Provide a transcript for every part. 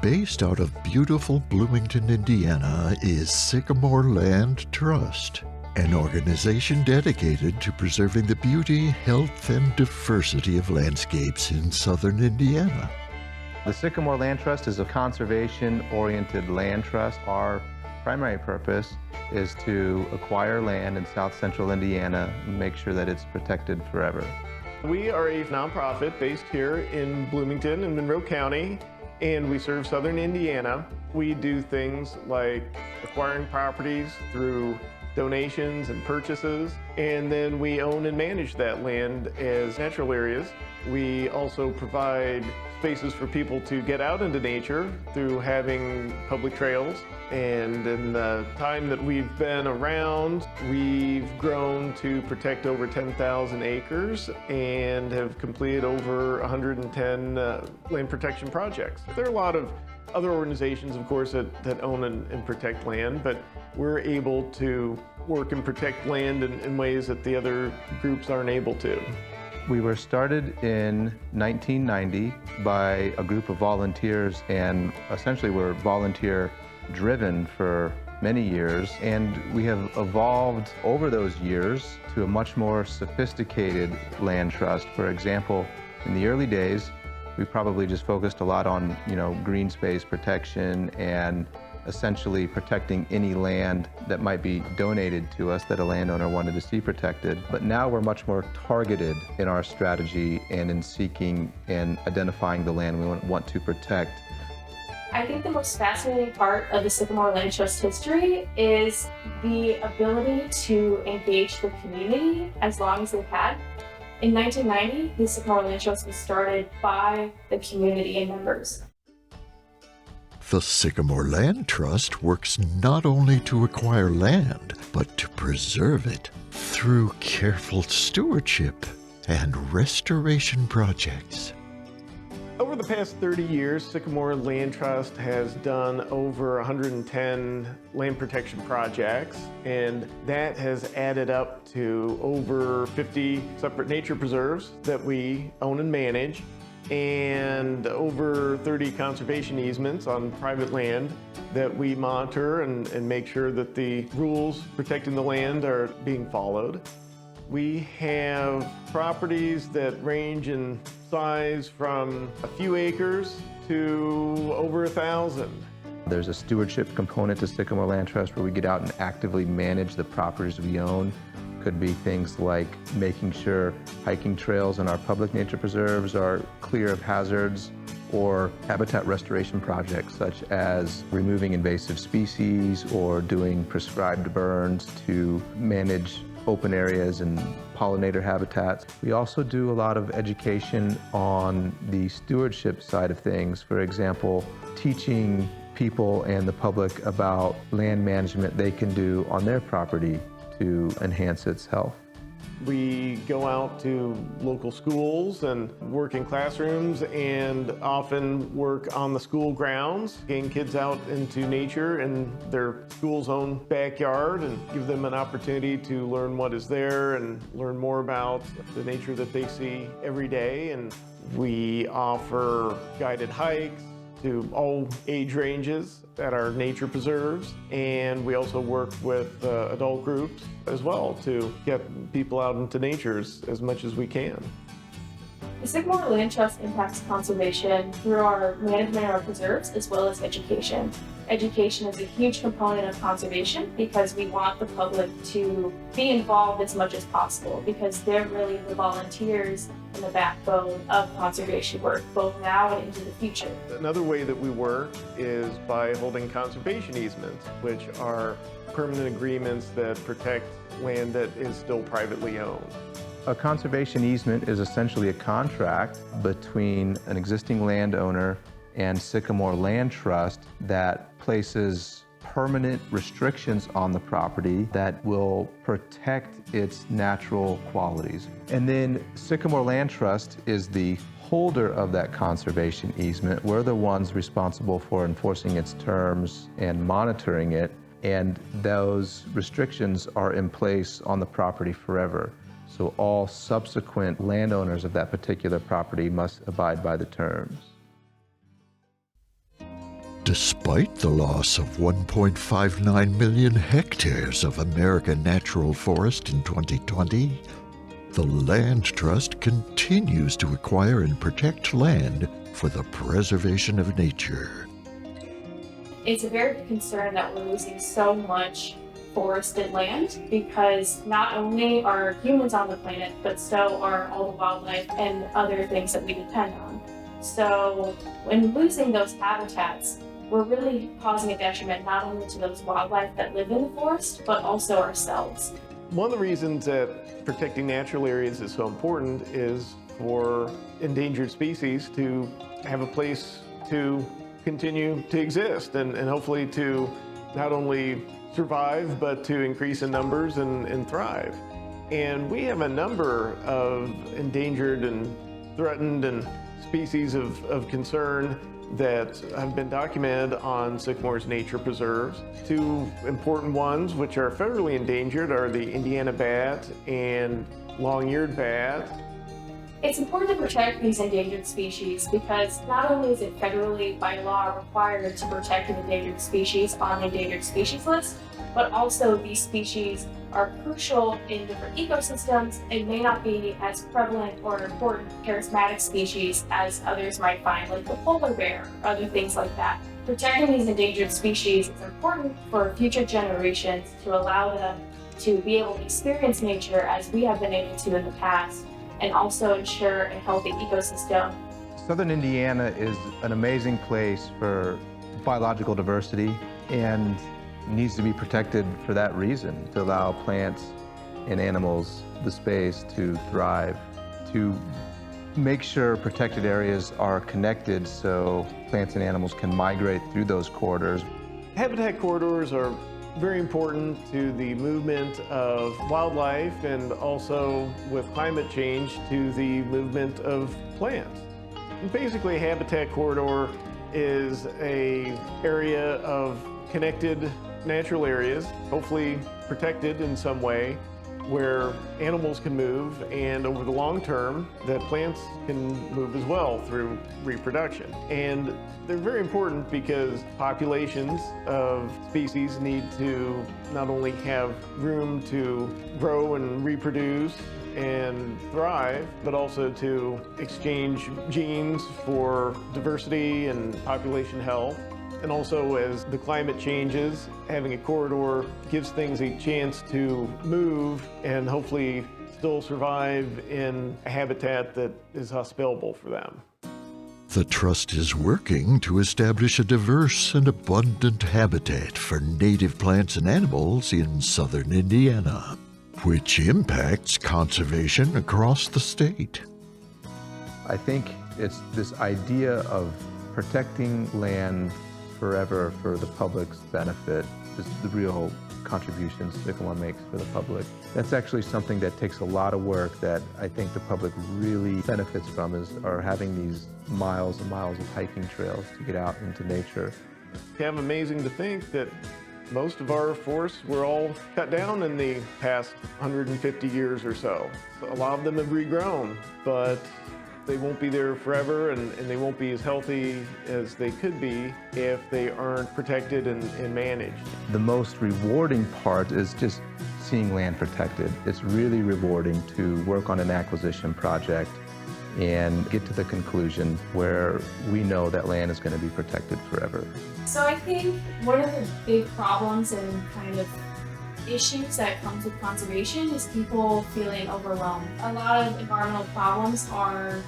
Based out of beautiful Bloomington, Indiana, is Sycamore Land Trust, an organization dedicated to preserving the beauty, health, and diversity of landscapes in southern Indiana. The Sycamore Land Trust is a conservation-oriented land trust. Our primary purpose is to acquire land in south central Indiana and make sure that it's protected forever. We are a nonprofit based here in Bloomington and Monroe County, and we serve southern Indiana. We do things like acquiring properties through donations and purchases, and then we own and manage that land as natural areas. We also provide spaces for people to get out into nature through having public trails. And in the time that we've been around, we've grown to protect over 10,000 acres and have completed over 110 land protection projects. There are a lot of other organizations, of course, that own and protect land, but we're able to work and protect land in ways that the other groups aren't able to. We were started in 1990 by a group of volunteers, and essentially we're volunteer-driven for many years, and we have evolved over those years to a much more sophisticated land trust. For example, in the early days, we probably just focused a lot on, green space protection and essentially protecting any land that might be donated to us that a landowner wanted to see protected. But now we're much more targeted in our strategy and in seeking and identifying the land we want to protect. I think the most fascinating part of the Sycamore Land Trust history is the ability to engage the community as long as they've had. In 1990, the Sycamore Land Trust was started by the community and members. The Sycamore Land Trust works not only to acquire land, but to preserve it through careful stewardship and restoration projects. Over the past 30 years, Sycamore Land Trust has done over 110 land protection projects, and that has added up to over 50 separate nature preserves that we own and manage, and over 30 conservation easements on private land that we monitor and make sure that the rules protecting the land are being followed. We have properties that range in size from a few acres to over 1,000. There's a stewardship component to Sycamore Land Trust where we get out and actively manage the properties we own. Could be things like making sure hiking trails in our public nature preserves are clear of hazards, or habitat restoration projects such as removing invasive species or doing prescribed burns to manage open areas and pollinator habitats. We also do a lot of education on the stewardship side of things. For example, teaching people and the public about land management they can do on their property to enhance its health. We go out to local schools and work in classrooms and often work on the school grounds, getting kids out into nature in their school's own backyard and give them an opportunity to learn what is there and learn more about the nature that they see every day. And we offer guided hikes to all age ranges at our nature preserves, and we also work with adult groups as well to get people out into nature as much as we can. The Sycamore Land Trust impacts conservation through our management of our preserves as well as education. Education is a huge component of conservation because we want the public to be involved as much as possible because they're really the volunteers and the backbone of conservation work, both now and into the future. Another way that we work is by holding conservation easements, which are permanent agreements that protect land that is still privately owned. A conservation easement is essentially a contract between an existing landowner and Sycamore Land Trust that places permanent restrictions on the property that will protect its natural qualities. And then Sycamore Land Trust is the holder of that conservation easement. We're the ones responsible for enforcing its terms and monitoring it, and those restrictions are in place on the property forever. So all subsequent landowners of that particular property must abide by the terms. Despite the loss of 1.59 million hectares of American natural forest in 2020, the Land Trust continues to acquire and protect land for the preservation of nature. It's a very big concern that we're losing so much forested land because not only are humans on the planet, but so are all the wildlife and other things that we depend on. So when losing those habitats, we're really causing a detriment not only to those wildlife that live in the forest, but also ourselves. One of the reasons that protecting natural areas is so important is for endangered species to have a place to continue to exist and hopefully to not only survive, but to increase in numbers and thrive. And we have a number of endangered and threatened and species of concern that have been documented on Sycamore's nature preserves. Two important ones, which are federally endangered, are the Indiana bat and long-eared bat. It's important to protect these endangered species because not only is it federally by law required to protect an endangered species on the endangered species list, but also these species are crucial in different ecosystems and may not be as prevalent or important charismatic species as others might find, like the polar bear or other things like that. Protecting these endangered species is important for future generations to allow them to be able to experience nature as we have been able to in the past, and also ensure a healthy ecosystem. Southern Indiana is an amazing place for biological diversity and needs to be protected for that reason, to allow plants and animals the space to thrive, to make sure protected areas are connected so plants and animals can migrate through those corridors. Habitat corridors are very important to the movement of wildlife and also with climate change to the movement of plants. And basically, a habitat corridor is an area of connected natural areas, hopefully protected in some way, where animals can move, and over the long term, that plants can move as well through reproduction. And they're very important because populations of species need to not only have room to grow and reproduce and thrive, but also to exchange genes for diversity and population health. And also, as the climate changes, having a corridor gives things a chance to move and hopefully still survive in a habitat that is hospitable for them. The Trust is working to establish a diverse and abundant habitat for native plants and animals in southern Indiana, which impacts conservation across the state. I think it's this idea of protecting land forever for the public's benefit is the real contribution Sycamore makes for the public. That's actually something that takes a lot of work that I think the public really benefits from, are having these miles and miles of hiking trails to get out into nature. It's kind of amazing to think that most of our forests were all cut down in the past 150 years or so. A lot of them have regrown, but they won't be there forever, and they won't be as healthy as they could be if they aren't protected and managed. The most rewarding part is just seeing land protected. It's really rewarding to work on an acquisition project and get to the conclusion where we know that land is going to be protected forever. So I think one of the big problems and kind of issues that comes with conservation is people feeling overwhelmed. A lot of environmental problems are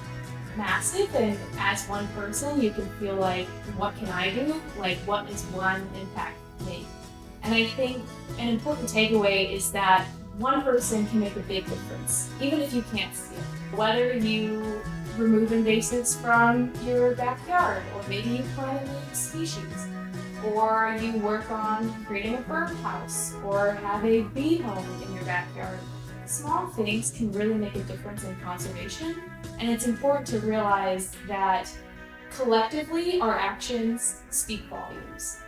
massive, and as one person you can feel like, what can I do? Like, what is one impact make? And I think an important takeaway is that one person can make a big difference, even if you can't see it. Whether you remove invasives from your backyard, or maybe you plant a new species, or you work on creating a birdhouse, or have a bee home in your backyard. Small things can really make a difference in conservation, and it's important to realize that collectively our actions speak volumes.